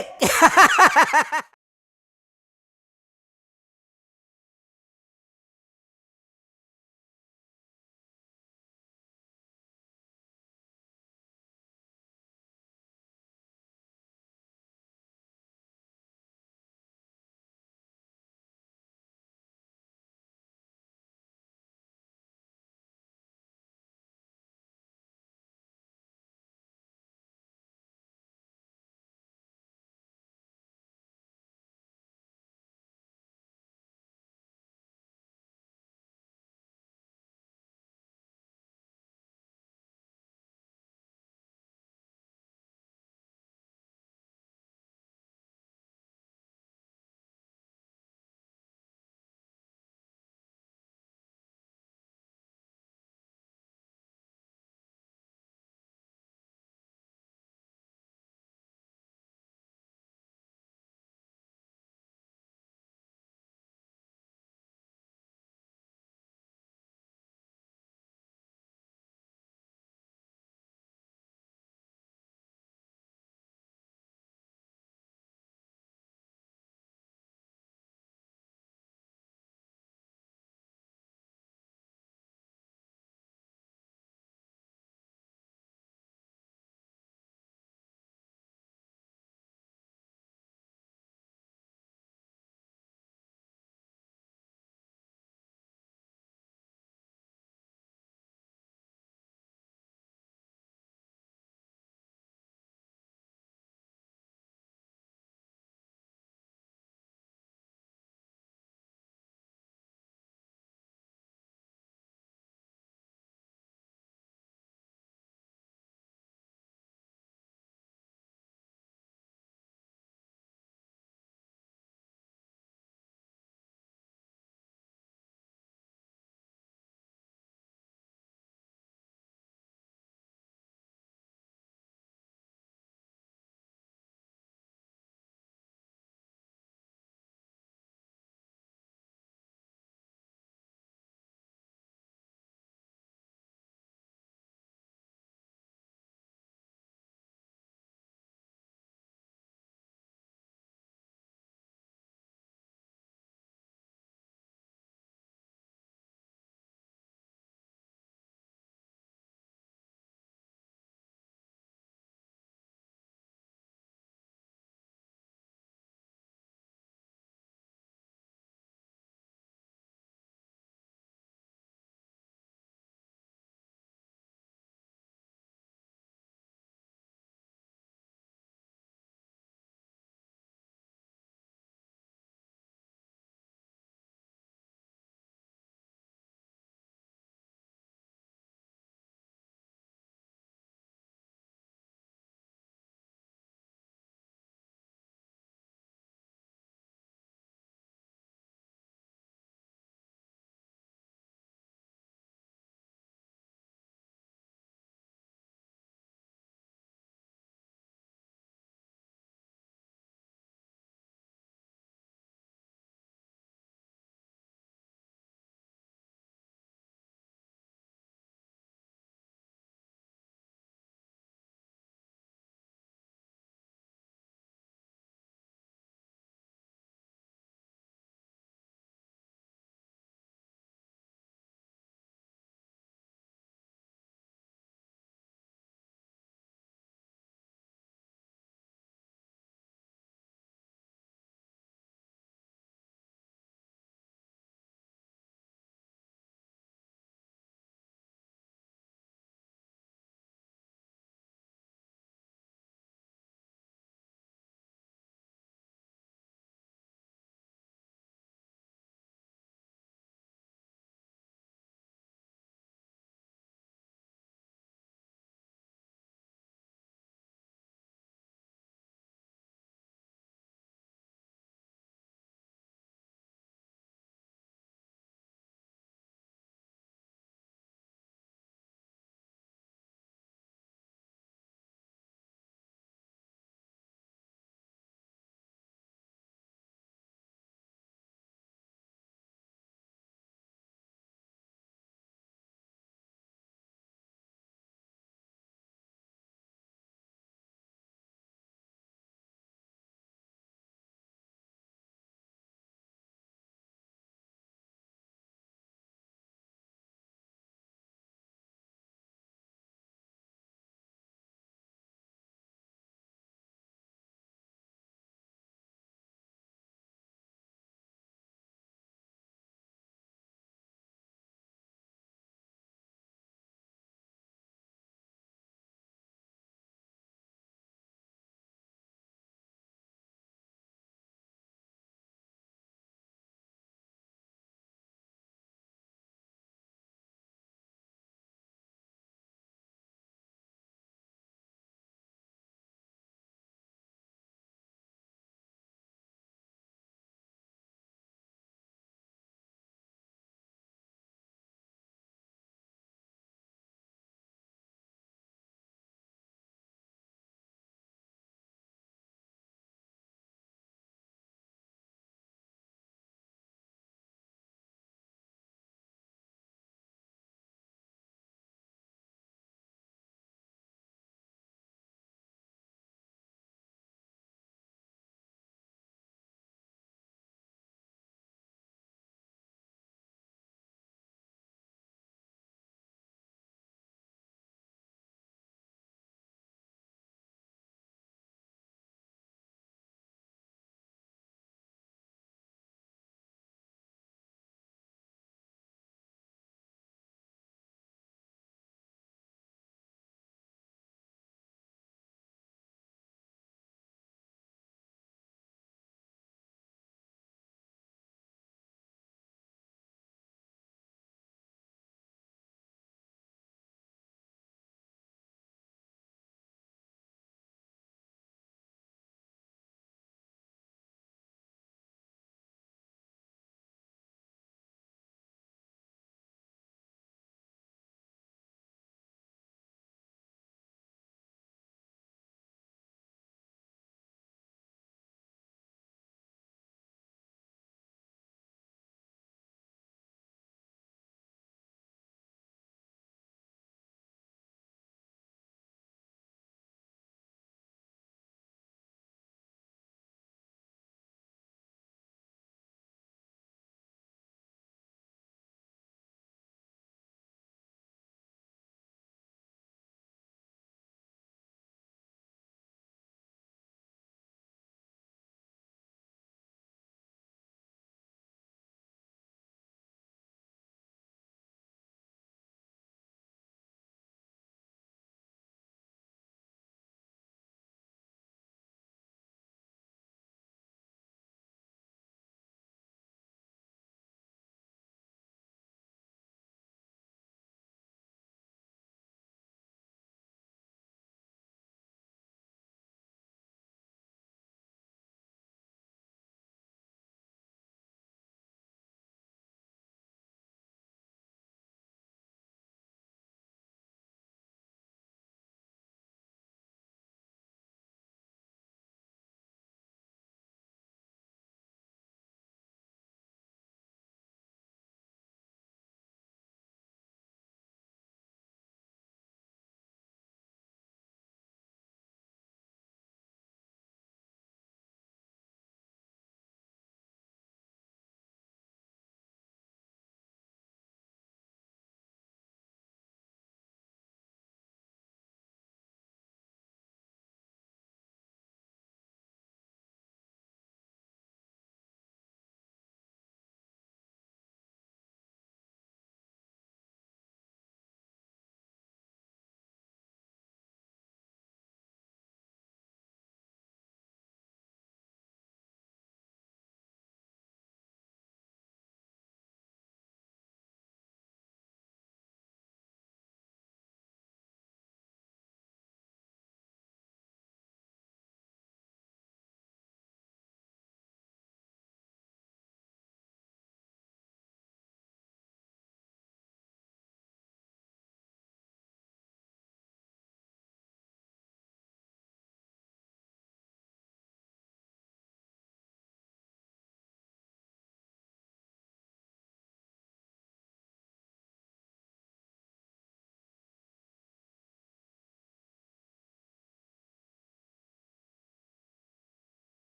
balik.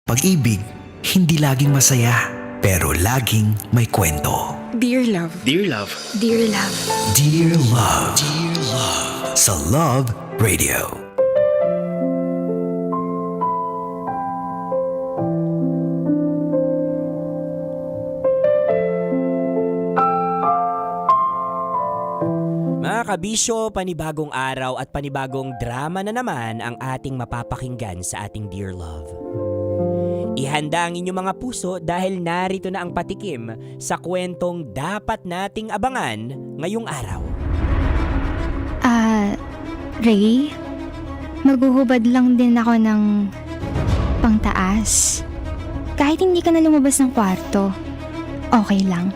Pag-ibig, hindi laging masaya, pero laging may kwento. Dear Love. Dear Love. Dear Love. Dear Love. Dear Love. Sa Love Radio. Mga kabisyo, panibagong araw at panibagong drama na naman ang ating mapapakinggan sa ating Dear Love. Ihanda ang inyong mga puso dahil narito na ang patikim sa kwentong dapat nating abangan ngayong araw. Ray? Maghuhubad lang din ako ng pangtaas. Kahit hindi ka na lumabas ng kwarto, okay lang.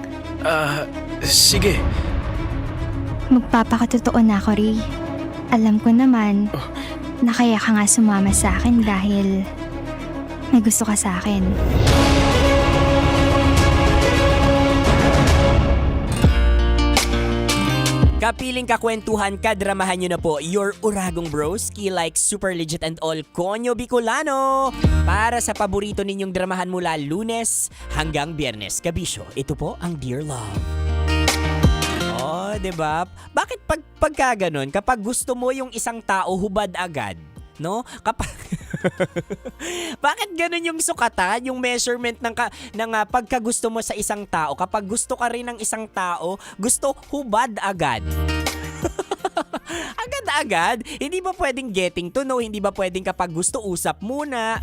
Sige. Magpapakatotoo na ako, Ray. Alam ko naman na kaya ka nga sumama sa akin dahil may gusto ka sa akin. Kapiling kakwentuhan, kadramahan nyo na po your Uragong Broski like Super Legit and All Konyo Bicolano para sa paborito ninyong dramahan mula Lunes hanggang Biyernes. Kabisyo, ito po ang Dear Love. Oh, 'di ba? Bakit pagka ganun, kapag gusto mo yung isang tao hubad agad, no? Kapag bakit ganun yung sukatan, yung measurement ng pagkagusto mo sa isang tao? Kapag gusto ka rin ng isang tao, gusto hubad agad. Agad-agad? Hindi ba pwedeng getting to know? Hindi ba pwedeng kapag gusto usap muna?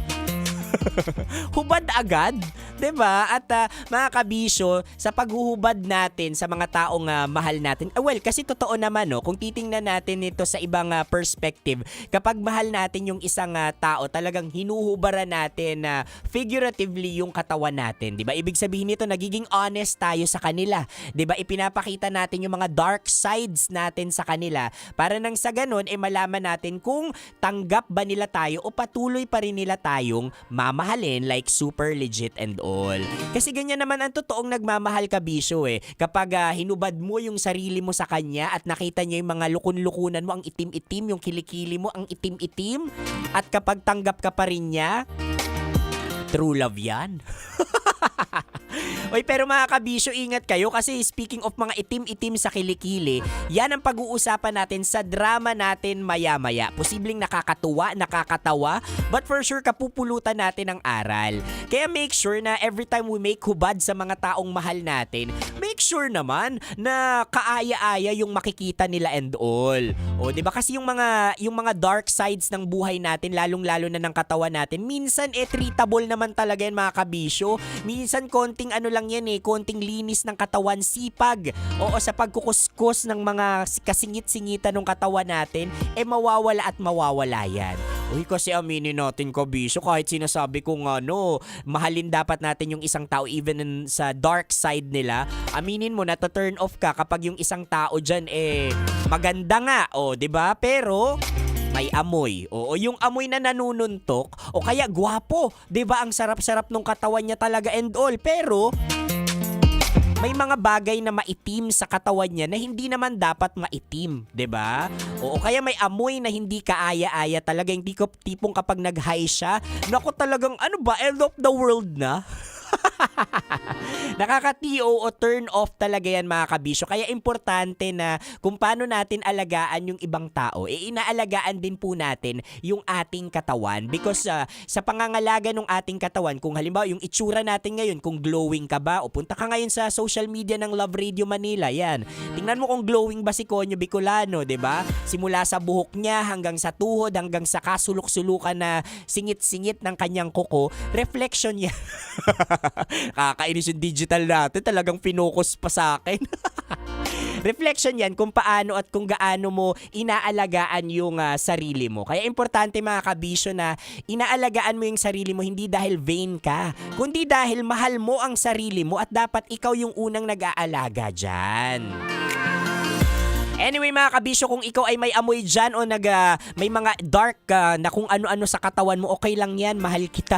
Hubad agad, 'di ba? At mga kabisyo, sa paghuhubad natin sa mga taong mahal natin. Kasi totoo naman, no, kung titingnan natin ito sa ibang perspective, kapag mahal natin yung isang tao, talagang hinuhubaran natin figuratively yung katawan natin, 'di ba? Ibig sabihin nito, nagiging honest tayo sa kanila, 'di ba? Ipinapakita natin yung mga dark sides natin sa kanila para nang sa ganun malaman natin kung tanggap ba nila tayo o patuloy pa rin nila tayong mamahalin like Super Legit and All. Kasi ganyan naman ang totoong nagmamahal, kabisyo Kapag hinubad mo yung sarili mo sa kanya at nakita niya yung mga lukun-lukunan mo, ang itim-itim, yung kilikili mo, ang itim-itim, at kapag tanggap ka pa rin niya, true love yan. Oy, pero mga kabisyo, ingat kayo kasi speaking of mga itim-itim sa kilikili, yan ang pag-uusapan natin sa drama natin maya-maya. Posibleng nakakatuwa, nakakatawa, but for sure kapupulutan natin ng aral. Kaya make sure na every time we make hubad sa mga taong mahal natin, make sure naman na kaaya-aya yung makikita nila and all. O, 'di ba? Kasi yung mga dark sides ng buhay natin, lalong-lalo na ng katawan natin, minsan treatable naman talaga yan, mga kabisyo. Minsan konting lang yan konting linis ng katawan, sipag. Oo, sa pagkukuskus ng mga kasingit-singitan ng katawan natin, mawawala at mawawala yan. Uy, kasi aminin natin, kabisyo, kahit sinasabi kong mahalin dapat natin yung isang tao even sa dark side nila, aminin mo na turn off ka kapag yung isang tao dyan maganda nga, 'di ba? Pero may amoy. Oo, yung amoy na nanununtok o kaya gwapo. 'Di ba? Ang sarap-sarap nung katawan niya talaga and all. Pero may mga bagay na maitim sa katawan niya na hindi naman dapat maitim, 'di ba? Oo, kaya may amoy na hindi kaaya-aya talaga. Hindi ko tipong kapag nag-high siya, naku, talagang end of the world na. Nakaka-TO o turn off talaga yan, mga kabisyo. Kaya importante na kung paano natin alagaan yung ibang tao, inaalagaan din po natin yung ating katawan. Because sa pangangalaga ng ating katawan, kung halimbawa yung itsura natin ngayon, kung glowing ka ba, o punta ka ngayon sa social media ng Love Radio Manila, yan. Tingnan mo kung glowing ba si Konyo Bicolano, 'di ba? Simula sa buhok niya hanggang sa tuhod, hanggang sa kasulok-sulukan na singit-singit ng kanyang kuko, reflection yan. Kakainis yung digital natin, talagang finokus pa sa akin. Reflection yan kung paano at kung gaano mo inaalagaan yung sarili mo. Kaya importante, mga kabisyo, na inaalagaan mo yung sarili mo hindi dahil vain ka, kundi dahil mahal mo ang sarili mo at dapat ikaw yung unang nag-aalaga dyan. Anyway, mga kabisyo, kung ikaw ay may amoy dyan o may mga dark na kung ano-ano sa katawan mo, okay lang yan, mahal kita.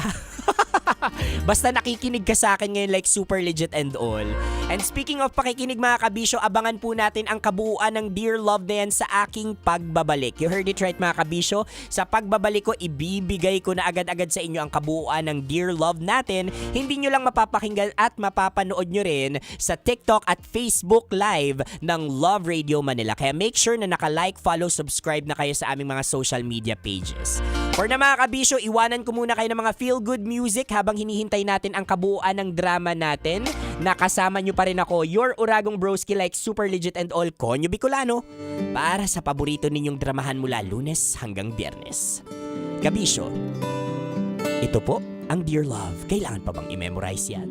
Basta nakikinig ka sa akin ngayon like super legit and all. And speaking of pakikinig mga kabisyo, abangan po natin ang kabuuan ng Dear Love na yan sa aking pagbabalik. You heard it right mga kabisyo. Sa pagbabalik ko, ibibigay ko na agad-agad sa inyo ang kabuuan ng Dear Love natin. Hindi nyo lang mapapakinggan at mapapanood nyo rin sa TikTok at Facebook Live ng Love Radio Manila. Kaya make sure na naka-like, follow, subscribe na kayo sa aming mga social media pages. For na mga kabisyo, iwanan ko muna kayo ng mga feel-good music habang hinihintay natin ang kabuuan ng drama natin. Nakasama nyo pa rin ako, your Uragong Broski like super legit and all, Konyo Bicolano, para sa paborito ninyong dramahan mula Lunes hanggang Biyernes. Kabisyo, ito po ang Dear Love. Kailangan pa bang i-memorize yan?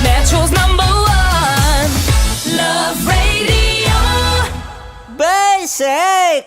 Metro's #1 Love Radio. Basic!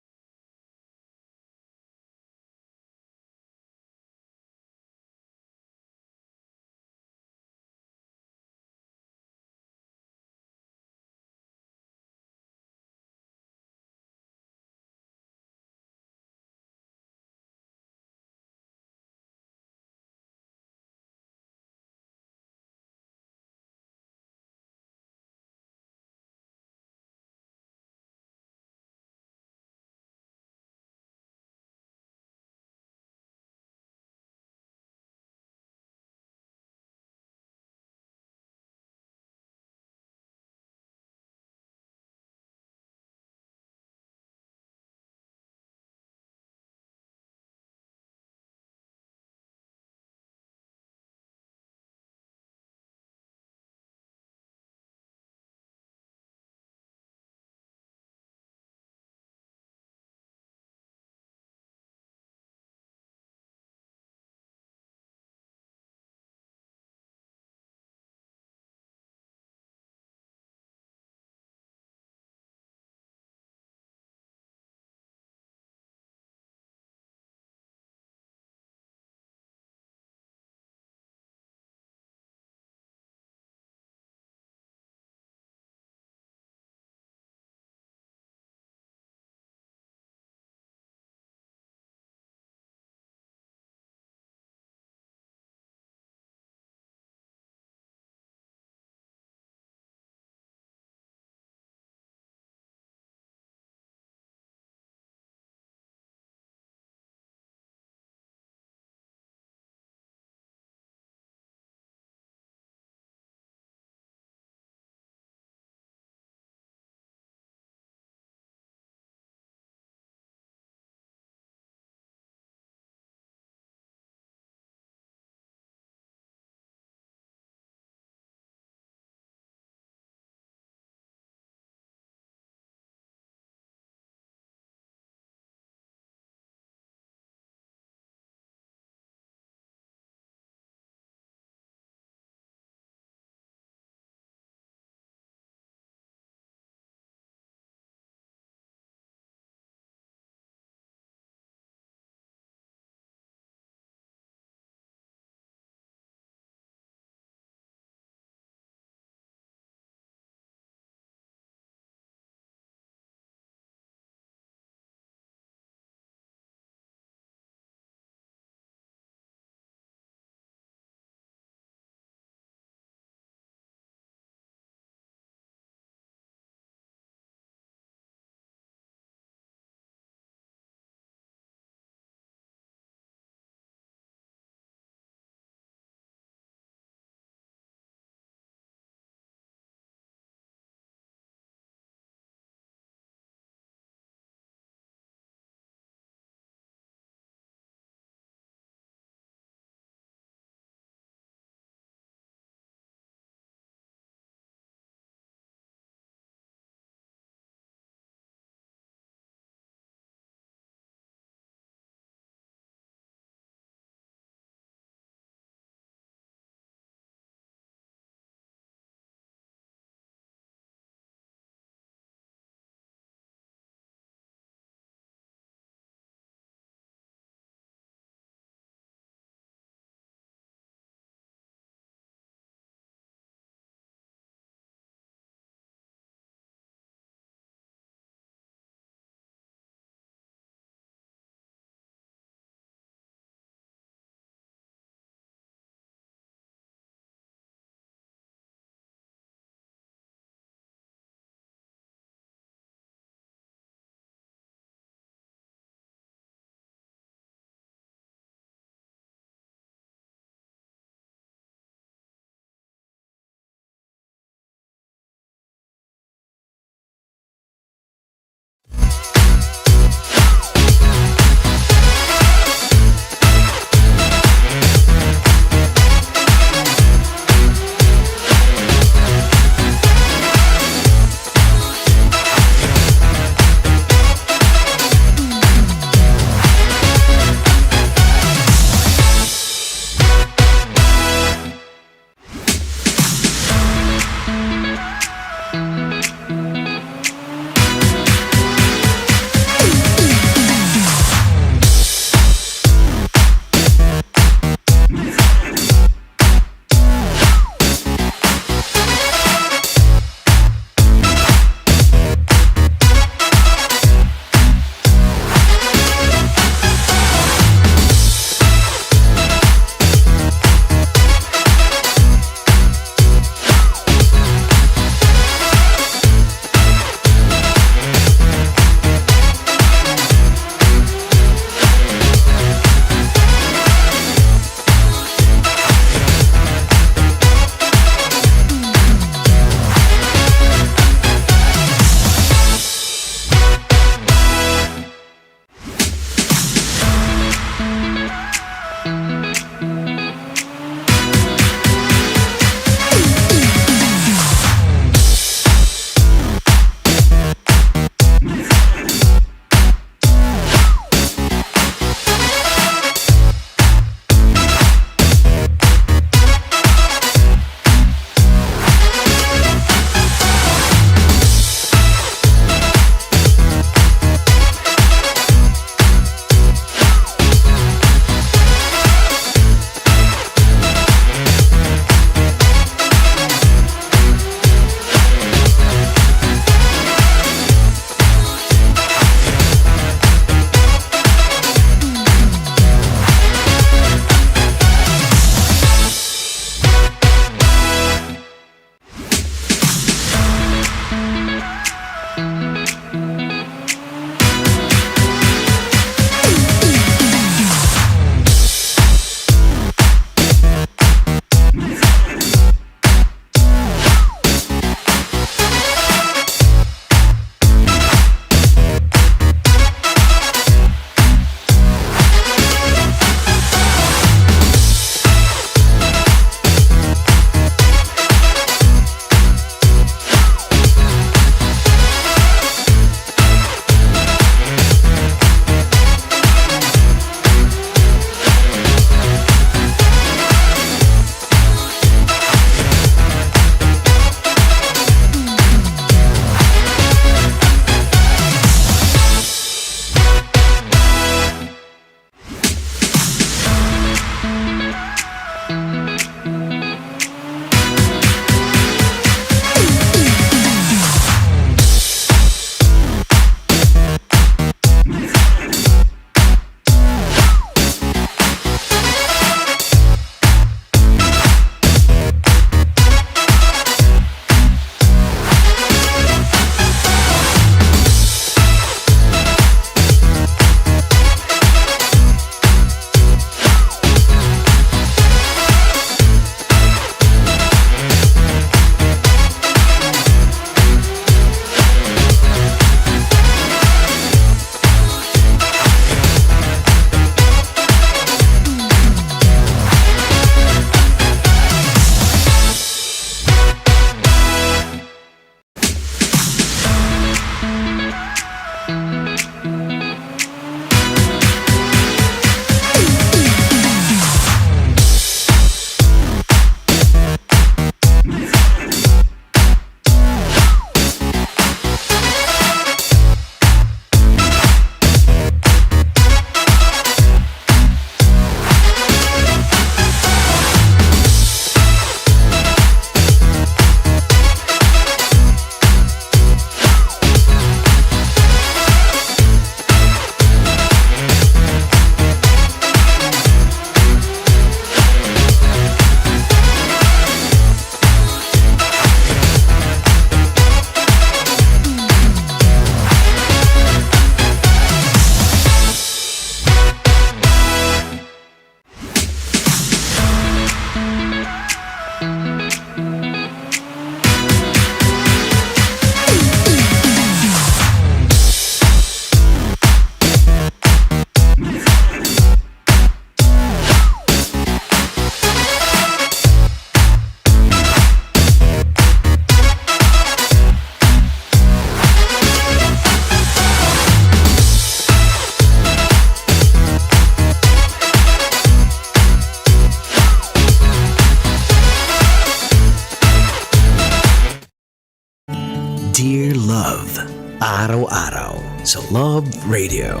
araw-araw sa Love Radio.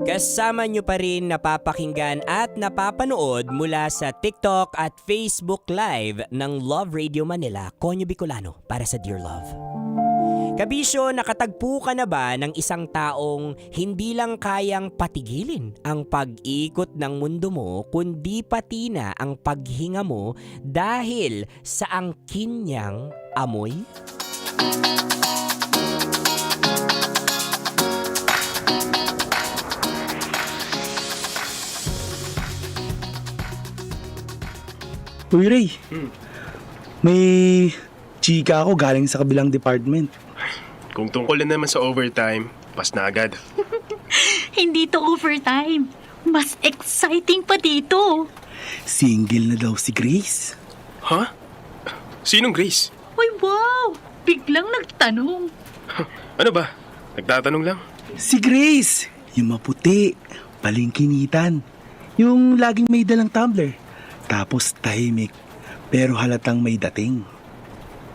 Kasama nyo pa rin napapakinggan at napapanood mula sa TikTok at Facebook Live ng Love Radio Manila, Konyo Bicolano para sa Dear Love. Kabisyo, nakatagpo ka na ba ng isang taong hindi lang kayang patigilin ang pag-ikot ng mundo mo, kundi pati na ang paghinga mo dahil sa angkin niyang amoy? Uy, Ray. May chika ako galing sa kabilang department. Kung tungkol na naman sa overtime, pas na agad. Hindi to overtime. Mas exciting pa dito. Single na daw si Grace. Ha? Sinong Grace? Uy, wow! Biglang nagtanong. Ano ba? Nagtatanong lang. Si Grace! Yung maputi, palingkinitan. Yung laging may dalang tumbler. Tapos tahimik, pero halatang may dating.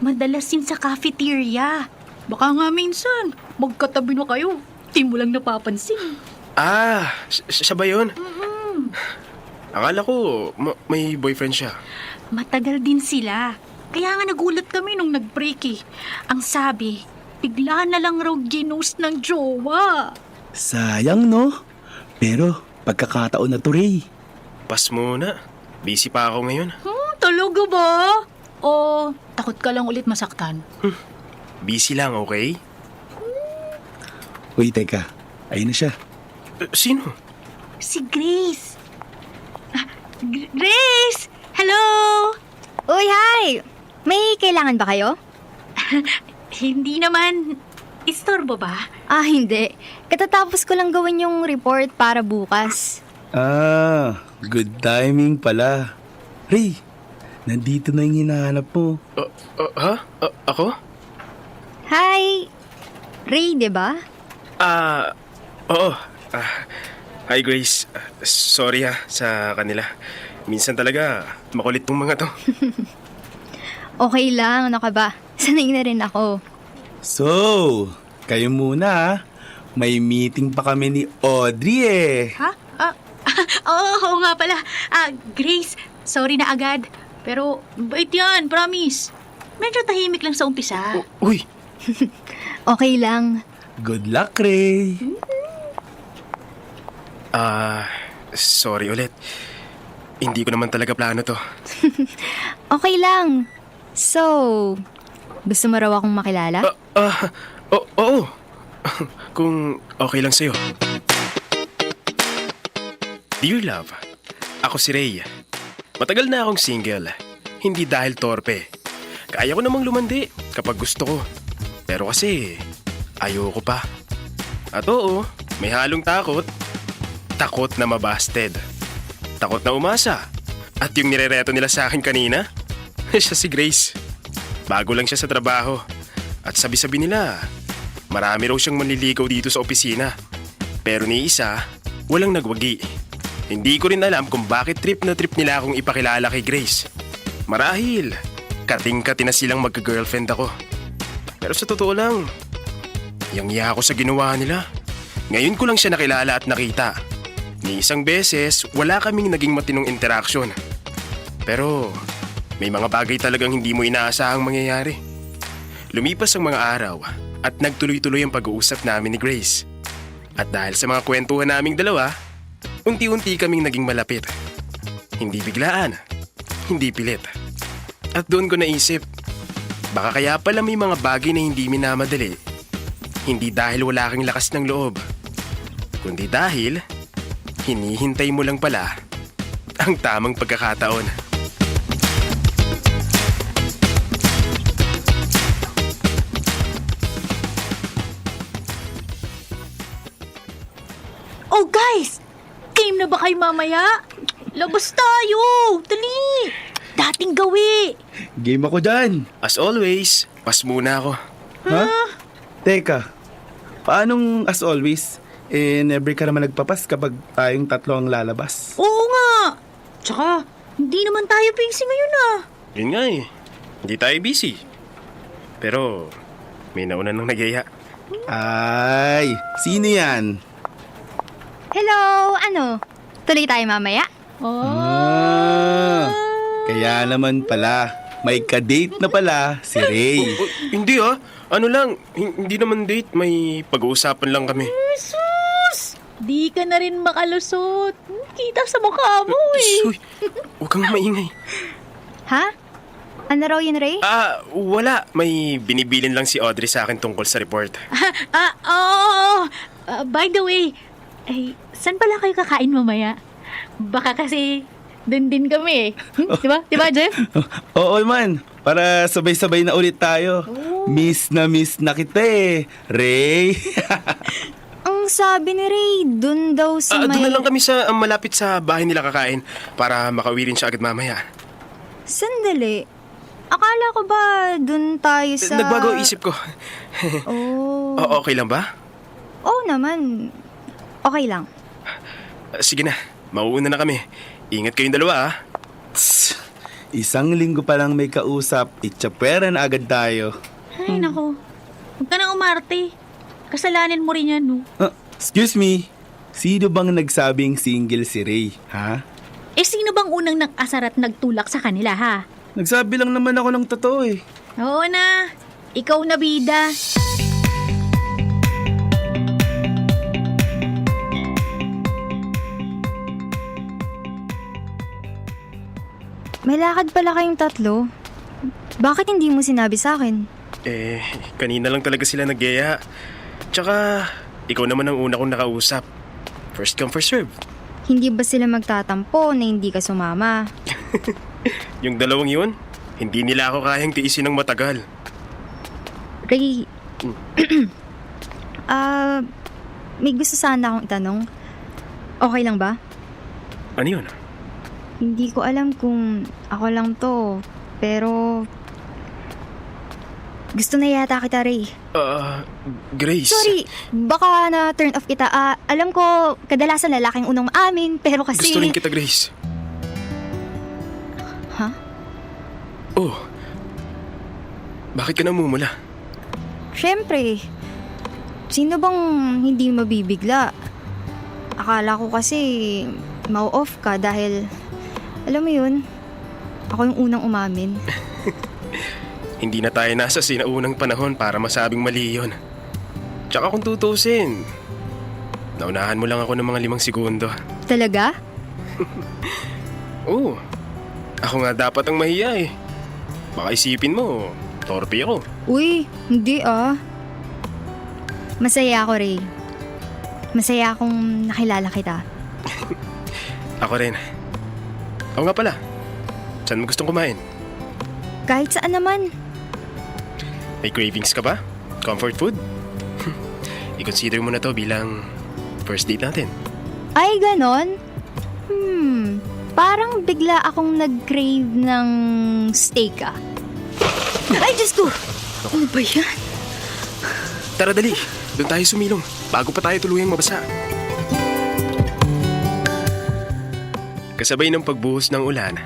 Madalas yun sa cafeteria. Baka nga minsan, magkatabi na kayo. Di mo lang napapansin. Ah, siya ba yun? Akala ko may boyfriend siya. Matagal din sila. Kaya nga nagulat kami nung nag-break eh. Ang sabi, bigla na lang raw ginost ng jowa. Sayang, no? Pero pagkakataon na to, Ray. Pas muna. Busy pa ako ngayon. Talaga ba? O takot ka lang ulit masaktan? Busy lang, okay? Uy, teka. Ayun na siya. Sino? Si Grace. Grace! Hello! Uy, hi! May kailangan ba kayo? Hindi naman. Istorbo ba? Ah, hindi. Katatapos ko lang gawin yung report para bukas. Ah, good timing pala. Ray, nandito na yung hinahanap mo. Ha? Ako? Hi! Ray, di ba? Oo. Hi Grace. Sorry sa kanila. Minsan talaga makulit tong mga to. Okay lang, ano ka ba? Sanay na rin ako. So, kayo muna ha. May meeting pa kami ni Audrey eh. Ha? Oo nga pala. Grace, sorry na agad. Pero bait yan, promise. Medyo tahimik lang sa umpisa. Uy, Okay lang. Good luck, Ray. sorry ulit. Hindi ko naman talaga plano to. Okay lang. So, gusto mo raw akong makilala? Oo. Kung okay lang sa'yo. Dear Love, ako si Ray. Matagal na akong single. Hindi dahil torpe. Kaya ko namang lumandi kapag gusto ko. Pero kasi, ayoko pa. At oo, may halong takot. Takot na mabasted. Takot na umasa. At yung nirereto nila sa akin kanina, siya si Grace. Bago lang siya sa trabaho. At sabi-sabi nila, marami raw siyang manliligaw dito sa opisina. Pero ni isa, walang nagwagi. Hindi ko rin alam kung bakit trip na trip nila akong ipakilala kay Grace. Marahil, kating-kati na silang magka-girlfriend ako. Pero sa totoo lang, yang-iya ako sa ginawa nila. Ngayon ko lang siya nakilala at nakita. Ni isang beses, wala kaming naging matinong interaction. Pero, may mga bagay talagang hindi mo inaasahang mangyayari. Lumipas ang mga araw at nagtuloy-tuloy ang pag-uusap namin ni Grace. At dahil sa mga kwentuhan naming dalawa, unti-unti kaming naging malapit. Hindi biglaan, hindi pilit. At doon ko naisip, baka kaya pala may mga bagay na hindi minamadali. Hindi dahil wala kang lakas ng loob, kundi dahil hinihintay mo lang pala ang tamang pagkakataon. Oh guys! Game na ba kayo mamaya? Labas tayo! Dali! Dating gawi! Game ako dyan. As always, pas muna ako. Ha? Teka, paanong as always, never ka naman nagpapas kapag tayong tatlo ang lalabas? Oo nga! Tsaka, Hindi naman tayo busy ngayon ah. Yun nga eh. Hindi tayo busy. Pero, may nauna nang nagyaya. Ay, sino yan? Hello, ano? Tuloy tayo mamaya? Kaya naman pala, may ka-date na pala si Ray. Hindi ah. Ano lang, hindi naman date. May pag-uusapan lang kami. Jesus! Di ka na rin makalusot. Kita sa mukha mo eh. Uy, huwag kang maingay. Ha? Ano raw yun, Ray? Wala. May binibilin lang si Audrey sa akin tungkol sa report. Oo. By the way, ay, saan pala kayo kakain mamaya? Baka kasi dun din kami eh. Diba? Diba, Jeff? Oo man, para sabay-sabay na ulit tayo. Miss na kita eh, Ray. Ang sabi ni Ray, dun daw sa may... Doon na lang kami sa malapit sa bahay nila kakain para makauwi rin siya agad mamaya. Sandali. Akala ko ba dun tayo sa... Nagbago ang isip ko. Oh. Okay lang ba? Oo naman. Okay lang. Sige na, mauuna na kami. Ingat kayong dalawa ah. Isang linggo pa lang may kausap, itsapwera na agad tayo. Ay, nako. Huwag ka na umarte. Kasalanan mo rin yan, no? Excuse me, sino bang nagsabing single si Ray, ha? Eh, sino bang unang nag-asar at nagtulak sa kanila, ha? Nagsabi lang naman ako ng totoo eh. Oo na. Ikaw na bida. May lakad pala kayong tatlo. Bakit hindi mo sinabi sa akin? Kanina lang talaga sila nagyaya. Tsaka, ikaw naman ang una kong nakausap. First come, first serve. Hindi ba sila magtatampo na hindi ka sumama? Yung dalawang yun, hindi nila ako kayang tiisin ng matagal. Ray, may gusto sana akong itanong. Okay lang ba? Ano yun? Hindi ko alam kung ako lang to, pero gusto na yata kita, Ray. Grace. Sorry, baka na turn off kita. Alam ko, kadalasan lalaking unang maamin, pero kasi... Gusto rin kita, Grace. Ha? Oh. Bakit ka namumula? Siyempre. Sino bang hindi mabibigla? Akala ko kasi mau-off ka dahil, alam mo yun, ako yung unang umamin. Hindi na tayo nasa sinaunang panahon para masabing mali yun. Tsaka kung tutusin, naunahan mo lang ako ng mga 5 segundo. Talaga? Oo. Ako nga dapat ang mahiya eh. Baka isipin mo, torpe ako. Uy, hindi ah. Masaya ako, Ray. Masaya akong nakilala kita. Ako rin. Oo nga pala. Saan mo gustong kumain? Kahit saan naman. May cravings ka ba? Comfort food? I-consider mo na to bilang first date natin. Ay, ganon? Parang bigla akong nag-crave ng steak ah. Ay, Diyos ko! Ano ba yan? Tara dali, doon tayo sumilong bago pa tayo tuluyang mabasa. Kasabay ng pagbuhos ng ulan,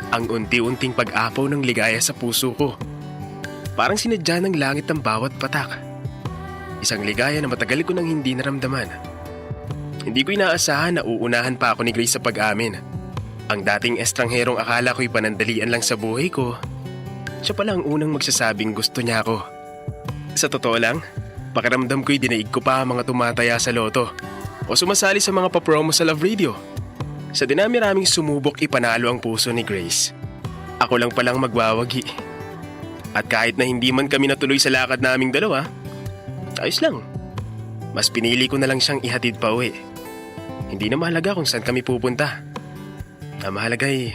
ang unti-unting pag-apaw ng ligaya sa puso ko. Parang sinadya ng langit ang bawat patak. Isang ligaya na matagal ko nang hindi naramdaman. Hindi ko inaasahan na uunahan pa ako ni Grace sa pag-amin. Ang dating estrangherong akala ko'y panandalian lang sa buhay ko, siya pala ang unang magsasabing gusto niya ako. Sa totoo lang, pakiramdam ko'y dinaig ko pa ang mga tumataya sa loto o sumasali sa mga papromo sa Love Radio. Sa dinami-raming sumubok ipanalo ang puso ni Grace, ako lang palang magwawagi. At kahit na hindi man kami natuloy sa lakad naming dalawa, ayos lang. Mas pinili ko na lang siyang ihatid pa uwi. Hindi na mahalaga kung saan kami pupunta. Ang mahalaga'y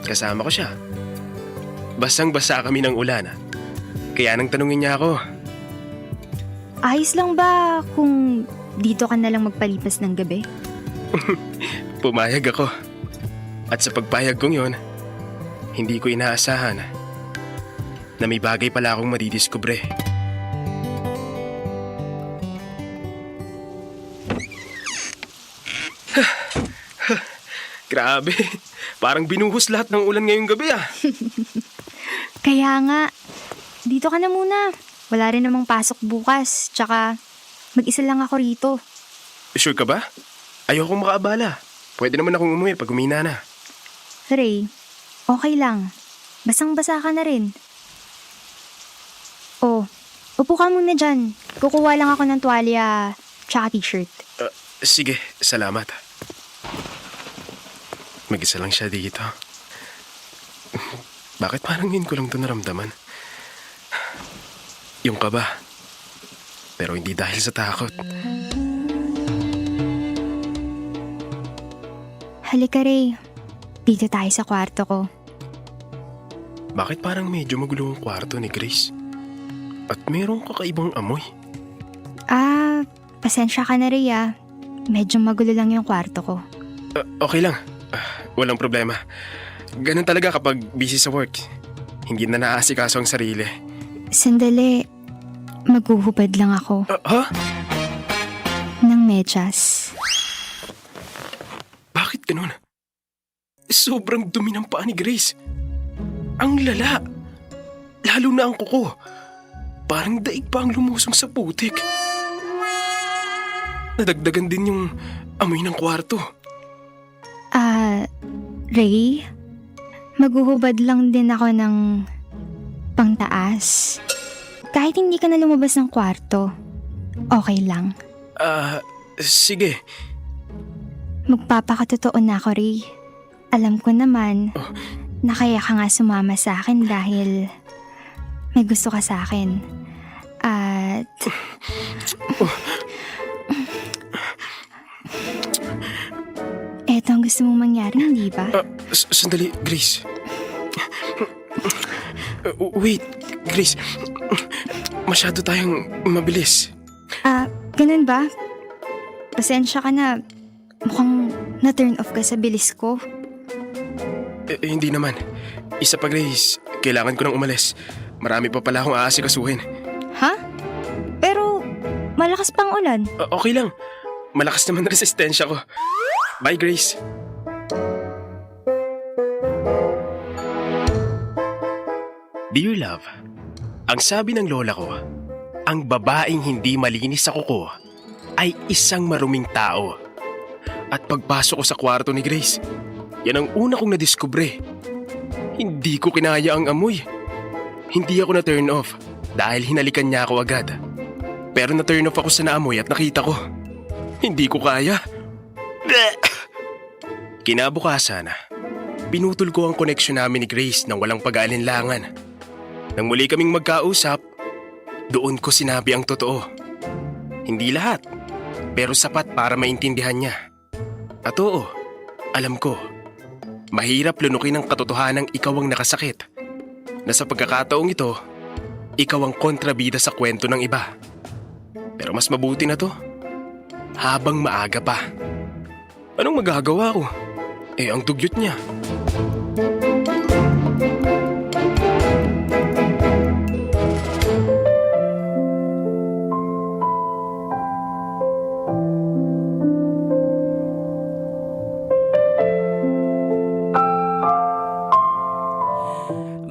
kasama ko siya. Basang-basa kami ng ulan. Kaya nang tanungin niya ako. Ayos lang ba kung dito ka na lang magpalipas ng gabi? Pumayag ako. At sa pagpayag kong yon, hindi ko inaasahan na may bagay pala akong madidiskubre. Grabe, Parang binuhos lahat ng ulan ngayong gabi ah. Kaya nga, dito ka na muna. Wala rin namang pasok bukas. Tsaka, mag-isa lang ako rito. Sure ka ba? Ayokong makaabala. Pwede naman akong umuwi pag umina na. Ray, okay lang. Basang-basa ka na rin. Oh, upo ka muna dyan. Kukuha lang ako ng tuwalya tsaka t-shirt. Sige, salamat. Mag-isa lang siya dito. Bakit parang ngayon ko lang ito naramdaman? Yung kaba. Pero hindi dahil sa takot. Halika, Ray. Dito tayo sa kwarto ko. Bakit parang medyo magulo ang kwarto ni Grace? At mayroong kakaibang amoy. Pasensya ka na, Ray, ah. Medyo magulo lang yung kwarto ko. Okay lang. Walang problema. Ganun talaga kapag busy sa work. Hindi na naaasikaso ang sarili. Sandali. Maghuhubad lang ako Ha? ng medyas. Bakit ganun? Sobrang dumi ng paa ni Grace. Ang lala. Lalo na ang kuko. Parang daig pa ang lumusong sa putik. Nadagdagan din yung amoy ng kwarto. Ray? Maghuhubad lang din ako ng pangtaas. Kahit hindi ka na lumabas ng kwarto, okay lang. Sige. Magpapakatotoo na ako, Ray. Alam ko naman na kaya ka nga sumama sa akin dahil may gusto ka sa akin. At... eto ang gusto mong mangyari, hindi ba? Sandali, Grace. Wait, Grace. Masyado tayong mabilis. Ganun ba? Pasensya ka na. Mukhang na-turn off ka sa bilis ko. Hindi naman. Isa pa, Grace. Kailangan ko nang umalis. Marami pa pala akong aasikasuhin. Ha? Pero malakas pang ulan. Okay lang. Malakas naman na resistensya ko. Bye, Grace. Dear love, ang sabi ng lola ko, ang babaeng hindi malinis sa kuko ay isang maruming tao. At pagpasok ko sa kwarto ni Grace, yan ang una kong nadiskubre. Hindi ko kinaya ang amoy. Hindi ako na-turn off dahil hinalikan niya ako agad. Pero na-turn off ako sa naamoy at nakita ko. Hindi ko kaya. Kinabukasan, pinutol ko ang koneksyon namin ni Grace nang walang pag-aalinlangan. Nang muli kaming magkausap, doon ko sinabi ang totoo. Hindi lahat, pero sapat para maintindihan niya. At oo, alam ko, mahirap lunukin ang katotohanang ikaw ang nakasakit. Na sa pagkakataong ito, ikaw ang kontrabida sa kwento ng iba. Pero mas mabuti na to, habang maaga pa. Anong magagawa ko? Ang dugyot niya.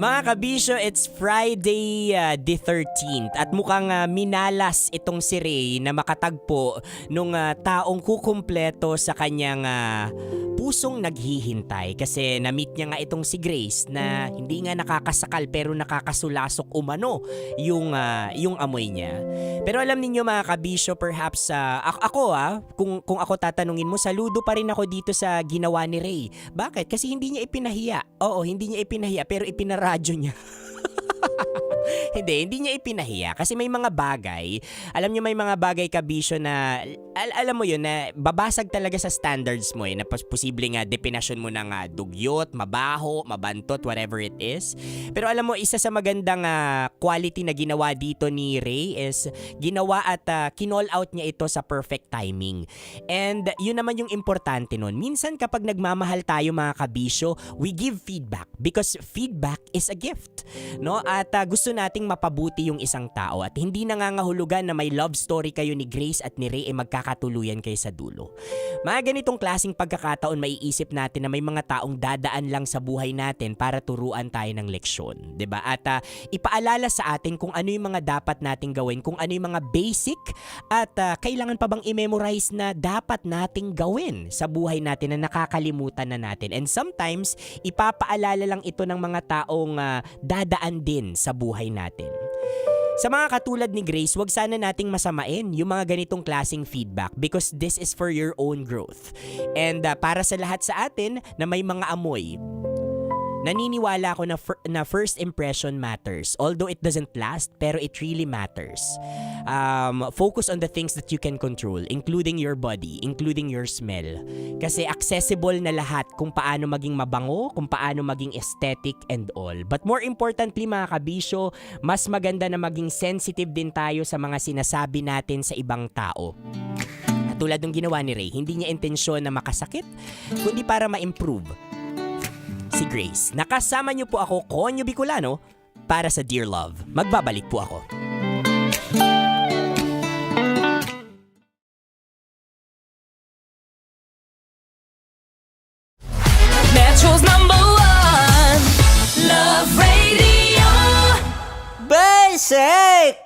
Mga kabisyo, it's Friday the 13th at mukhang minalas itong si Ray na makatagpo nung taong kukumpleto sa kanyang pusong naghihintay kasi na-meet niya nga itong si Grace na hindi nga nakakasakal pero nakakasulasok umano yung amoy niya. Pero alam niyo mga kabisyo, perhaps kung ako tatanungin mo, saludo pa rin ako dito sa ginawa ni Ray. Bakit? Kasi hindi niya ipinahiya. Oo, hindi niya ipinahiya pero ipinaradyo niya. Hindi niya ipinahiya kasi may mga bagay, alam niyo may mga bagay kabisyo na alam mo yun na babasag talaga sa standards mo na posible nga definasyon mo ng dugyot, mabaho, mabantot, whatever it is. Pero alam mo isa sa magandang quality na ginawa dito ni Ray is ginawa at kinall out niya ito sa perfect timing. And yun naman yung importante nun. Minsan kapag nagmamahal tayo mga kabisyo, we give feedback because feedback is a gift. No? At gusto nating nating mapabuti yung isang tao at hindi nangangahulugan na may love story kayo ni Grace at ni Ray ay magkakatuluyan kayo sa dulo. Mga ganitong klaseng pagkakataon maiisip natin na may mga taong dadaan lang sa buhay natin para turuan tayo ng leksyon, 'di ba? At ipaalala sa atin kung ano yung mga dapat nating gawin, kung ano yung mga basic at kailangan pa bang i-memorize na dapat nating gawin sa buhay natin na nakakalimutan na natin. And sometimes ipapaalala lang ito ng mga taong dadaan din sa buhay natin. Sa mga katulad ni Grace, wag sana nating masamain yung mga ganitong klaseng feedback because this is for your own growth. And para sa lahat sa atin na may mga amoy, naniniwala ako na first impression matters. Although it doesn't last, pero it really matters. Focus on the things that you can control, including your body, including your smell. Kasi accessible na lahat kung paano maging mabango, kung paano maging aesthetic and all. But more importantly mga kabisyo, mas maganda na maging sensitive din tayo sa mga sinasabi natin sa ibang tao. Tulad ng ginawa ni Ray, hindi niya intensyon na makasakit, kundi para ma-improve si Grace. Nakasama niyo po ako, Konyo Bicolano, para sa Dear Love. Magbabalik po ako. Metro's #1 Love Radio. Basic!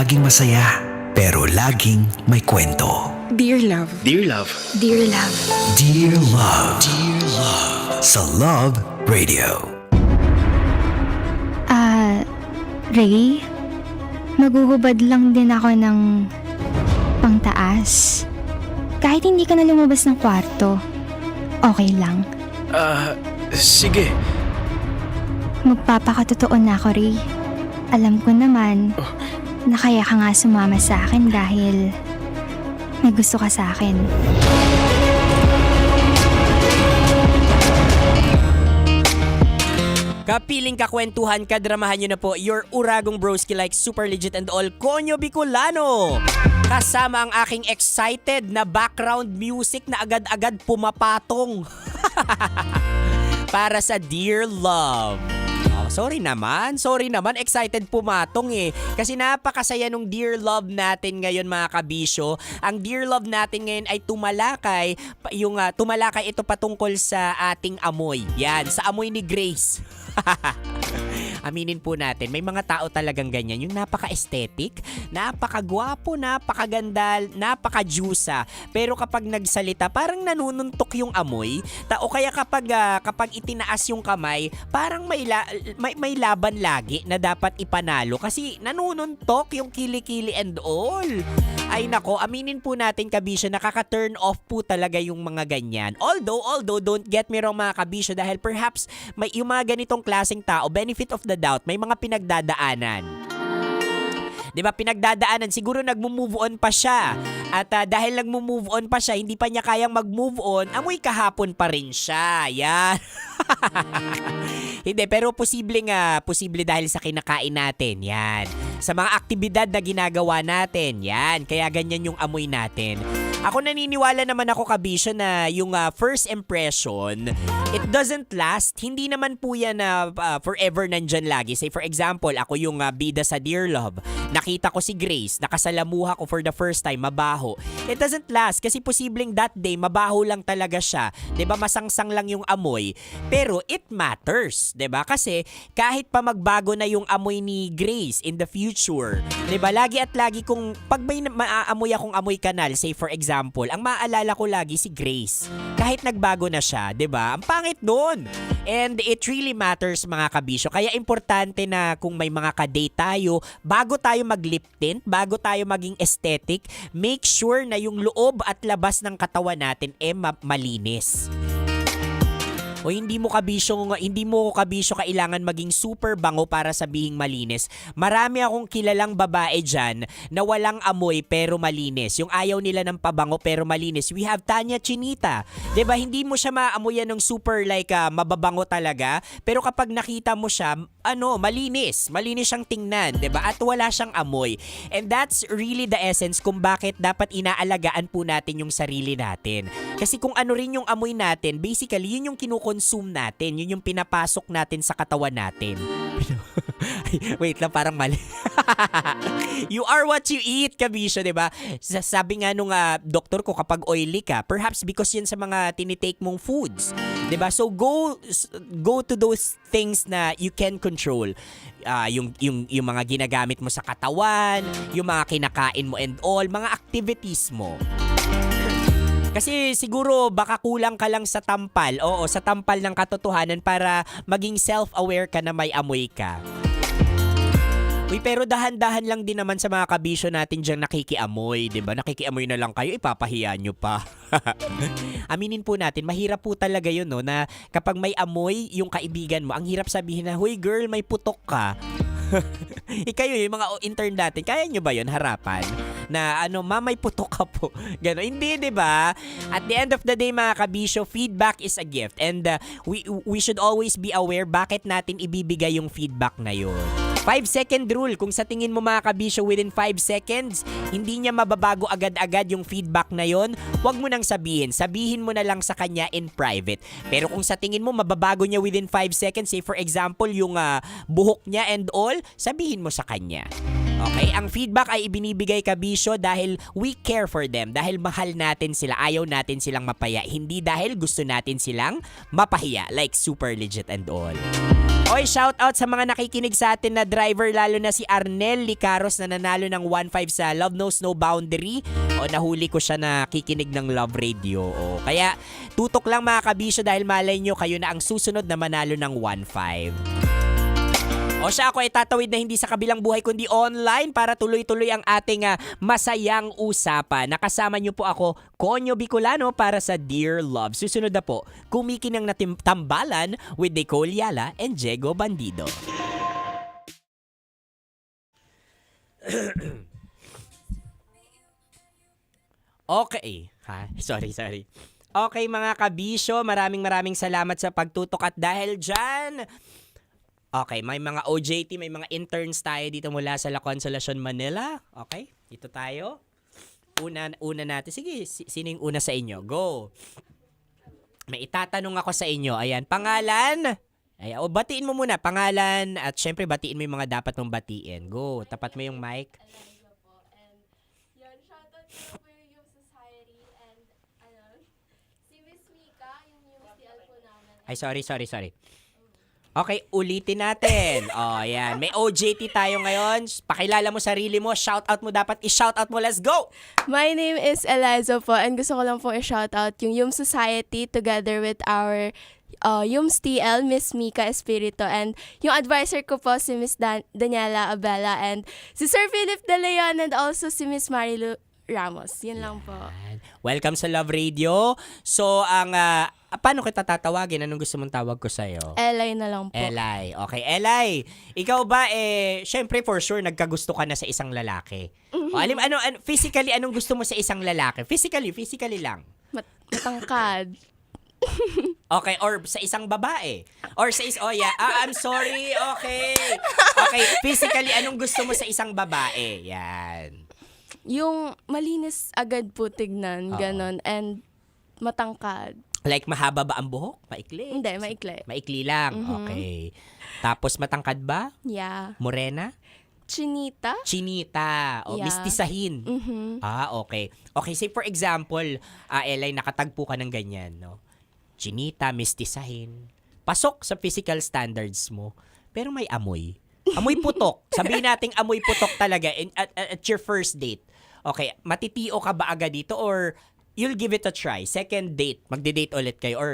laging masaya, pero laging may kwento. Dear Love. Dear love, Dear love. Dear Love. Dear Love. Sa Love Radio. Ray, maghuhubad lang din ako ng pangtaas. Kahit hindi ka na lumabas ng kwarto, okay lang. sige. Magpapakatotoo na ako, Ray. Alam ko naman na kaya ka nga sumama sa akin dahil may gusto ka sa akin. Kapiling kakwentuhan, kadramahan nyo na po your Uragong Broski like Super Legit and All Konyo Bicolano. Kasama ang aking excited na background music na agad-agad pumapatong. Para sa Dear Love. Oh, sorry naman, excited pumatong eh. Kasi napakasaya nung Dear Love natin ngayon mga kabisyo. Ang Dear Love natin ngayon ay tumalakay, tumalakay ito patungkol sa ating amoy. Yan, sa amoy ni Grace. Aminin po natin, may mga tao talagang ganyan. Yung napaka-aesthetic, napakagwapo, napakaganda, napaka-juica. Pero kapag nagsalita, parang nanununtok yung amoy. O kaya kapag itinaas yung kamay, parang may laban lagi na dapat ipanalo. Kasi nanununtok yung kilikili and all. Ay nako, aminin po natin kabisyo, nakaka-turn off po talaga yung mga ganyan. Although, don't get me wrong mga kabisyo, dahil perhaps may yung mga ganitong klaseng tao, benefit of the doubt, may mga pinagdadaanan. 'Di ba? Pinagdadaanan, siguro nagmo-move on pa siya. At dahil nagmo-move on pa siya, hindi pa niya kayang mag-move on, amoy kahapon pa rin siya. Yan. Hindi, pero posible dahil sa kinakain natin. Yan. Sa mga aktibidad na ginagawa natin. Yan. Kaya ganyan yung amoy natin. Ako naniniwala naman ako kabisyo na yung first impression, it doesn't last. Hindi naman po yan na forever nandyan lagi. Say for example, ako yung bida sa Dear Love. Nakita ko si Grace, nakasalamuha ko for the first time, mabaho. It doesn't last kasi posibleng that day, mabaho lang talaga siya. 'Di ba? Masangsang lang yung amoy. Pero it matters, 'di ba? Kasi kahit pa magbago na yung amoy ni Grace in the future, 'di ba? Lagi at lagi kung pag may maaamoy akong amoy kanal, say for example, ang maaalala ko lagi si Grace. Kahit nagbago na siya, 'di ba? Ang pangit doon. And it really matters mga kabisyo. Kaya importante na kung may mga ka-date tayo, bago tayo mag-lip tint, bago tayo maging aesthetic, make sure na yung loob at labas ng katawan natin malinis. O hindi mo kabisyo kailangan maging super bango para sabihing malinis. Marami akong kilalang babae dyan na walang amoy pero malinis. Yung ayaw nila ng pabango pero malinis. We have Tanya Chinita. 'Di ba? Hindi mo siya maamoyan ng super mababango talaga, pero kapag nakita mo siya, malinis. Malinis siyang tingnan, 'di ba? At wala siyang amoy. And that's really the essence kung bakit dapat inaalagaan po natin yung sarili natin. Kasi kung ano rin yung amoy natin, basically yun yung kinukonsume natin, yun yung pinapasok natin sa katawan natin. Wait lang, parang mali. You are what you eat, kabisyo, 'di ba? Sabi nga nung doktor ko, kapag oily ka, perhaps because yan sa mga tinitake mong foods, 'di ba? So go to those things na you can control. Yung mga ginagamit mo sa katawan, yung mga kinakain mo and all, mga activities mo. Kasi siguro baka kulang ka lang sa tampal, sa tampal ng katotohanan para maging self-aware ka na may amoy ka. Uy, pero dahan-dahan lang din naman sa mga kabisyo natin diyang nakikiamoy, 'di ba? Nakikiamoy na lang kayo, ipapahiya nyo pa. Aminin po natin, mahirap po talaga yun, no, na kapag may amoy yung kaibigan mo, ang hirap sabihin na, "Hoy girl, may putok ka." Kayo, yung mga intern natin, kaya nyo ba yun harapan? Na may putok ka po. Gano'n. Hindi, di ba? At the end of the day, mga kabisyo, feedback is a gift. And we should always be aware bakit natin ibibigay yung feedback na yun. 5-second rule. Kung sa tingin mo mga kabisyo, within 5 seconds, hindi niya mababago agad-agad yung feedback na yon, huwag mo nang sabihin. Sabihin mo na lang sa kanya in private. Pero kung sa tingin mo mababago niya within 5 seconds, say for example, yung buhok niya and all, sabihin mo sa kanya. Okay? Ang feedback ay ibinibigay kabisyo dahil we care for them. Dahil mahal natin sila. Ayaw natin silang mapaya. Hindi dahil gusto natin silang mapahiya. Like Super Legit and all. Oy, shout out sa mga nakikinig sa atin na driver, lalo na si Arnel Licaros na nanalo ng 1.5 sa Love Knows No Boundary. O, nahuli ko siya na kikinig ng Love Radio. O, kaya tutok lang mga kabisyo dahil malay nyo kayo na ang susunod na manalo ng 1.5. O siya, ako ay tatawid na hindi sa kabilang buhay kundi online para tuloy-tuloy ang ating masayang usapan. Nakasama niyo po ako, Konyo Bicolano, para sa Dear Love. Susunod na po, Kumikinang na Tambalan with Nicole Yala and Diego Bandido. Okay. Sorry. Okay mga kabisyo, maraming salamat sa pagtutok at dahil dyan, okay, may mga OJT, may mga interns tayo dito mula sa La Consolacion, Manila. Okay, dito tayo. Una natin. Sige, sino yung una sa inyo? Go. May itatanong ako sa inyo. Ayan, pangalan. Ayan, batiin mo muna. Pangalan at syempre batiin mo yung mga dapat mong batiin. Go, tapat mo yung mic. Yun, shoutout ko po yung Youth Society and si Miss Mika, yung UCL po namin. Ay, sorry. Okay, ulitin natin. Yan. May OJT tayo ngayon. Pakilala mo sarili mo. Shoutout mo dapat. I-shoutout mo. Let's go! My name is Eliza po and gusto ko lang po i-shoutout yung Yum Society together with our Yums TL, Miss Mika Espirito, and yung advisor ko po si Miss Daniela Abela and si Sir Philip De Leon and also si Miss Marilu Ramos. Yun lang po. Welcome sa Love Radio. So, paano kita tatawagin? Anong gusto mong tawag ko sa'yo? Elay na lang po. Elay. Okay, Elay. Ikaw ba, syempre for sure, nagkagusto ka na sa isang lalaki. O, physically, anong gusto mo sa isang lalaki? Physically lang. Matangkad. Okay, or sa isang babae. Or sa I'm sorry, okay. Okay, physically, anong gusto mo sa isang babae? Yan. Yung malinis agad po tignan, ganon, and matangkad. Like, mahaba ba ang buhok? Maikli? Hindi, maikli. Maikli lang, okay. Tapos, matangkad ba? Yeah. Morena? Chinita. O, Yeah. mistisahin. Okay. Okay, say for example, Elay, nakatagpo ka ng ganyan, no? Chinita, mistisahin. Pasok sa physical standards mo, pero may amoy. Amoy putok. Sabihin nating amoy putok talaga at your first date. Okay, matitio ka ba agad dito or you'll give it a try? Second date, magde-date ulit kayo or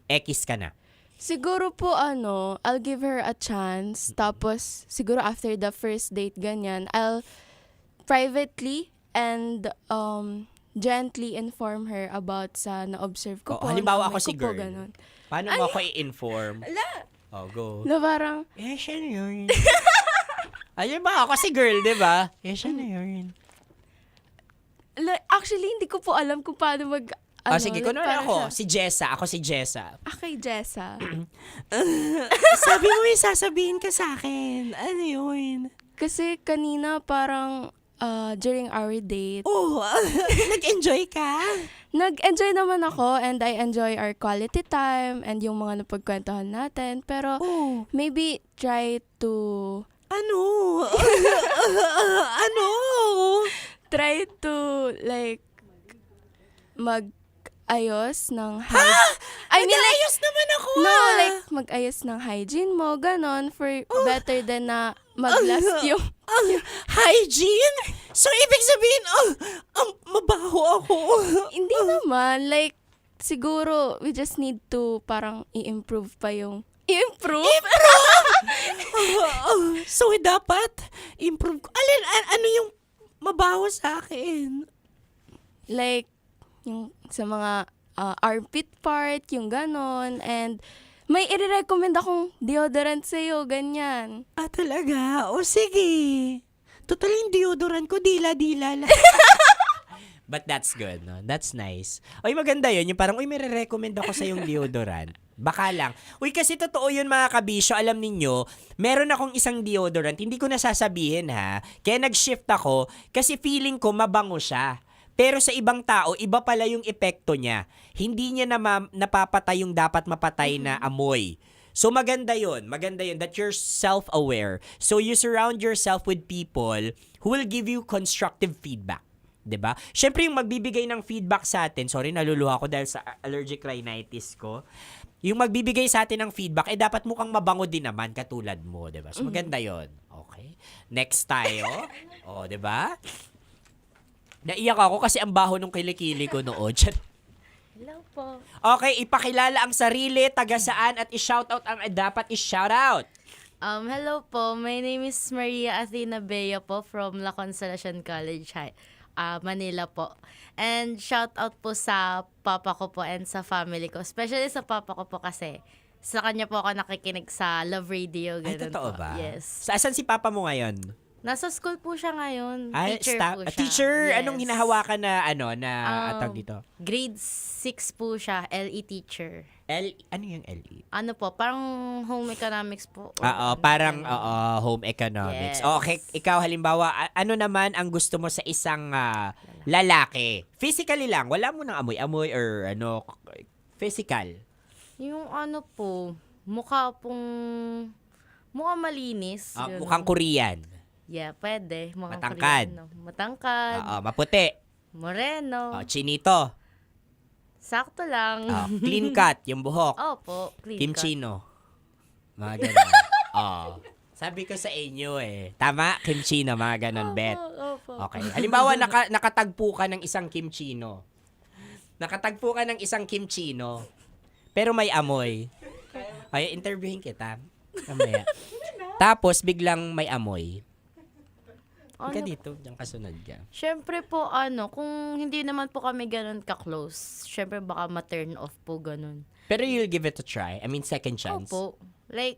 ekis ka na? Siguro po I'll give her a chance. Tapos, siguro after the first date, ganyan, I'll privately and gently inform her about sa na-observe ko po. Halimbawa na ako may si ko po, girl. ganun. Paano mo ako i-inform? Go. Na parang, Siya na yun. Ayun ba? Ako si girl, di ba? Siya na yun. actually, hindi ko po alam kung paano Sige, kuno na ako. Si Jessa. Ako si Jessa. Okay, Jessa. Sabi mo may sasabihin ka sa akin. Ano yun? Kasi kanina parang during our date, Nag-enjoy ka? nag-enjoy naman ako and I enjoy our quality time and yung mga napagkwentuhan natin. Pero maybe try to... Ano? Try to like mag-ayos ng Nag-ayos naman ako like mag-ayos ng hygiene mo, ganon, for better than na mag-last yung... Hygiene? So, ibig sabihin, mabaho ako. Hindi naman, like, siguro, we just need to parang i-improve pa yung... I-improve? So, dapat improve ko. Ano yung mabaho sa akin? Like, yung sa mga armpit part, yung ganon, and may i-recommend akong deodorant sa'yo, ganyan. Talaga? O sige. Total yung deodorant ko, dila-dila lang. But that's good, no? That's nice. Oy, maganda yun. Yung parang, may re-recommend ako sa yung deodorant. Baka lang. Uy, kasi totoo yun mga kabisyo. Alam ninyo, meron akong isang deodorant. Hindi ko nasasabihin ha. Kaya nag-shift ako kasi feeling ko mabango siya. Pero sa ibang tao, iba pala yung epekto niya. Hindi niya napapatay yung dapat mapatay na amoy. So maganda yun that you're self-aware. So you surround yourself with people who will give you constructive feedback. 'di ba? Syempre yung magbibigay ng feedback sa atin, sorry naluluha ko dahil sa allergic rhinitis ko. Yung magbibigay sa atin ng feedback dapat mukhang mabango din naman katulad mo, 'di ba? So maganda 'yon. Okay. Next tayo. 'di ba? Naiyak ako kasi ang baho nung kilikili ko noon. Hello po. Okay, ipakilala ang sarili, taga saan at i-shoutout ang dapat i-shoutout. Hello po. My name is Maria Athena Bea po from La Consolacion College, Manila po. And shout out po sa papa ko po and sa family ko. Especially sa papa ko po kasi sa kanya po ako nakikinig sa Love Radio. Ay, Ganun totoo po. ba? Yes. Asan si papa mo ngayon? Nasa school po siya ngayon. Ay, Teacher po siya. Teacher? Yes. Anong hinahawakan na atag dito? Grade 6 po siya, LE teacher. Ano yung LE? Ano po, parang home economics po. Parang home economics. Yes. Okay, ikaw halimbawa, ano naman ang gusto mo sa isang lalaki? Physically lang, wala mo nang amoy-amoy or physical. Yung ano po, mukha malinis. Ganun. Mukhang Korean. Yeah, pwede. Mga Matangkad. Koreano. Matangkad. Maputi. Moreno. Chinito. Sakto lang. Clean cut, yung buhok. Opo, clean Kim cut. Chino. Mga ganun. Sabi ko sa inyo Tama? Kim Chino, mga ganun, bet. Opo. Okay. Halimbawa, nakatagpo ka ng isang Kim Chino. Nakatagpo ka ng isang Kim Chino. Pero may amoy. Ay, interviewin kita. Mamaya. Tapos, biglang may amoy. Ka dito, diyan kasunod ka. Syempre po, kung hindi naman po kami ganun ka-close, syempre baka ma-turn off po ganun. Pero you'll give it a try? I mean, second chance? Opo. Like,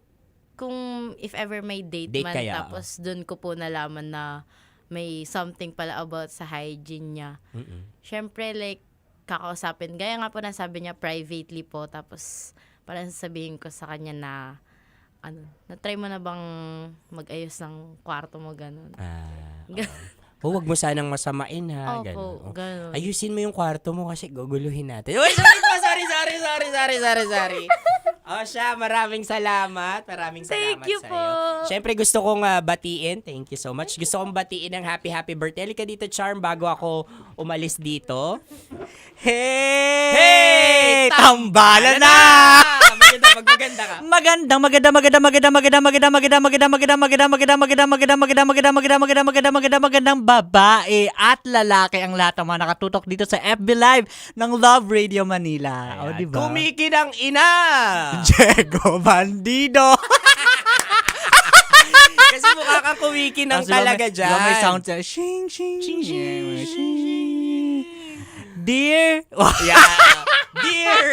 kung if ever may date man, Kaya, tapos dun ko po nalaman na may something pala about sa hygiene niya. Syempre, like, kakausapin. Gaya nga po na sabi niya privately po, tapos parang sasabihin ko sa kanya na na-try mo na bang mag-ayos ng kwarto mo, ganun? Wag mo sanang masamain ha. Opo, ganun. Ayusin mo yung kwarto mo kasi guguluhin natin. Uy, sorry. Siya, maraming salamat. Thank you sa'yo. po. Siyempre gusto kong batiin. Thank you so much. Gusto kong batiin ng happy birthday. Halika dito, Charm, bago ako umalis dito. Hey! Tambalan na! Maganda ka. Magandang babae at lalaki ang lahat ng mga nakatutok dito sa FB Live ng Love Radio Manila. O, diba? Kumikinang ina! Diego Bandido! Kasi mukha kang kumikinang talaga dyan. May sound siya. Shing, shing, shing, shing. Dear. Yeah. Dear.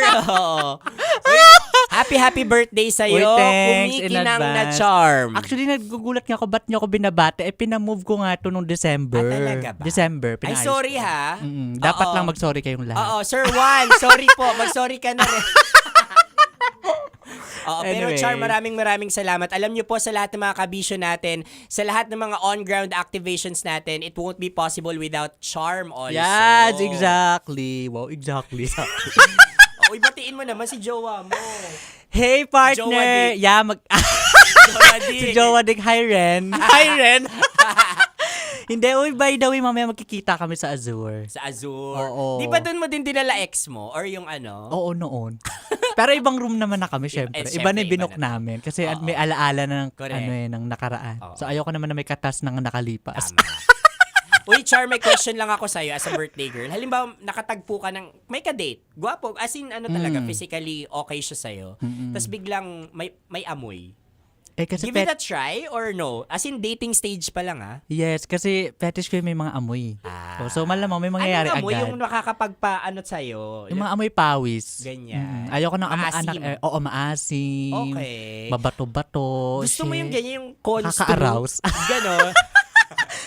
Happy birthday sa'yo. Uy, thanks in Kumikinang na advance. Charm. Actually, nagugulat nga ako, ba't niyo ako binabate? Pinamove ko nga ito nung December. Talaga ba? December. Ay, pinayos sorry ko. ha. Dapat Oo. lang mag-sorry kayong lahat. Oo, Sir Juan, sorry po. Mag-sorry ka na rin. Pero Anyway. Char, maraming salamat. Alam niyo po sa lahat ng mga kabisyo natin, sa lahat ng mga on-ground activations natin, it won't be possible without Charm also. Yes, exactly. Wow, exactly. Ibatiin mo naman si jowa mo. Hey, partner. Jowa Dick. Yeah, Jowa Dick. si Jowa Dick. Hi, Ren. Hi, Ren. Hindi, by the way, mamaya magkikita kami sa Azure. Sa Azure. Oo. Di ba doon mo din dinala ex mo? Or yung ano? Oo, noon. Pero ibang room naman na kami, syempre. Iba na yung iba binook na. namin. Kasi Oo. may alaala na ng, Correct. ng nakaraan. Oo. So, ayoko naman na may katas ng nakalipas. Tama. Uy, Char, may question lang ako sa'yo as a birthday girl. Halimbawa, nakatagpo ka ng, may ka-date. Gwapo. As in, talaga, physically okay siya sa'yo. Tapos biglang may amoy. Kasi Give it a try or no? As in, dating stage pa lang, ha? Yes, kasi fetish ko yung may mga amoy. So, malamang may mangyayari Anong amoy agad. yung nakakapagpaano sa'yo? Yung mga amoy pawis. Ganyan. Ayoko ng Maasim. maasim. Okay. Mabato-bato. Gusto mo yung shit. ganyan, yung construe? Nakaka-arouse. Ganon.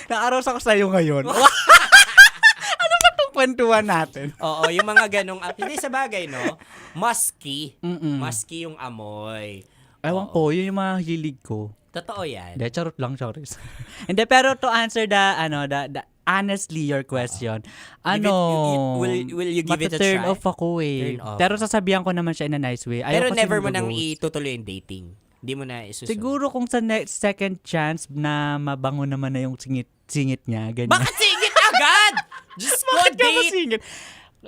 Na-arouse ako sa'yo ngayon. Ano ba itong kwentuhan natin? Oo, yung mga ganong, hindi sa bagay, no? Musky. Mm-mm. Musky yung amoy. Ewan ko, yun yung mga hilig ko. Totoo yan. Hindi, charot lang, charis. Hindi, pero to answer the honestly your question, will you give it a turn try? off ako eh. Turn off. Pero sasabihan ko naman siya in a nice way. Pero Ayaw kasi never mo nang mag-ghost. itutuloy yung dating. Hindi mo na isusunod. Siguro kung sa second chance na mabango naman na yung singit niya, ganyan. Bakit singit agad? Diyos ko, Bakit ka ba date. single?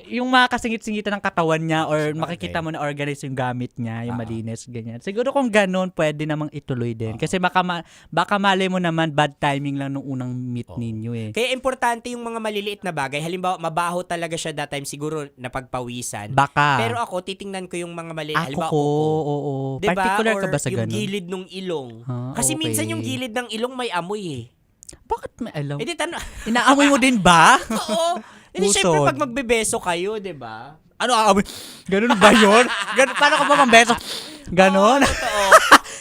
Yung makakasingit-singitan ng katawan niya or makikita mo na organize yung gamit niya, yung malinis, ganyan. Siguro kung ganun, pwede namang ituloy din. Kasi baka mali mo naman, bad timing lang nung unang meet ninyo eh. Kaya importante yung mga maliliit na bagay. Halimbawa, mabaho talaga siya that time, siguro napagpawisan. Baka. Pero ako, titingnan ko yung mga maliliit. Ako Halimbawa, ko, kuko. oo. Diba? Particular ka Or ba sa yung ganun? gilid ng ilong. Kasi okay. minsan yung gilid ng ilong may amoy eh. Bakit may alam? Eh di Inaamoy mo din ba? Oo. Hindi, Pusod. syempre pag magbebeso kayo, di ba? Ano aamoy? Ganun ba yun? Paano ka ba mambeso? Ganon? Totoo.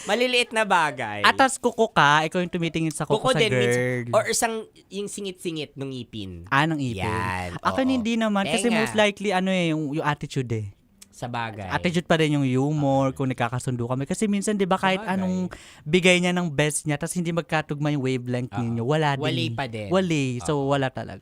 Maliliit na bagay. Atas kuko ka, ikaw yung tumitingin sa kuko sa din, girl. or isang yung singit-singit ng ngipin. Ng ipin. Yan, Akin oo. hindi naman. Kasi Tenga. most likely, yung attitude eh. Sa bagay. Attitude pa rin yung humor kung nagkakasundo kami. Kasi minsan, di ba, kahit anong bigay niya ng best niya, tapos hindi magkatugma yung wavelength ninyo, wala din. Wali pa din. Wali. So, wala talaga.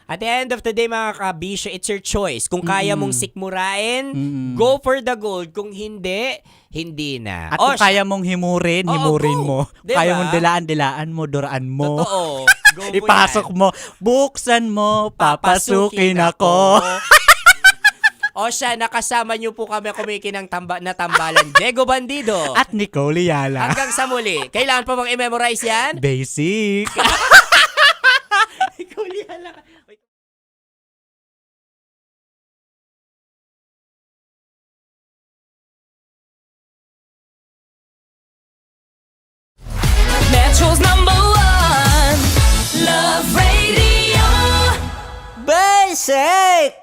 At the end of the day, mga kabisyo, it's your choice. Kung kaya mong sikmurain, go for the gold. Kung hindi, hindi na. At kung kaya mong himurin, himurin go. mo. Diba? Kaya mong dilaan mo, duraan mo. Totoo. Go mo Ipasok yan. mo. Buksan mo, papasukin ako. O siya, nakasama niyo po kami kumikinang na tambalan. Diego Bandido. At Nicole Yala. Hanggang sa muli. Kailangan pa bang i-memorize yan? Basic. Nicole Yala. Metro's #1 Love Radio. Basic!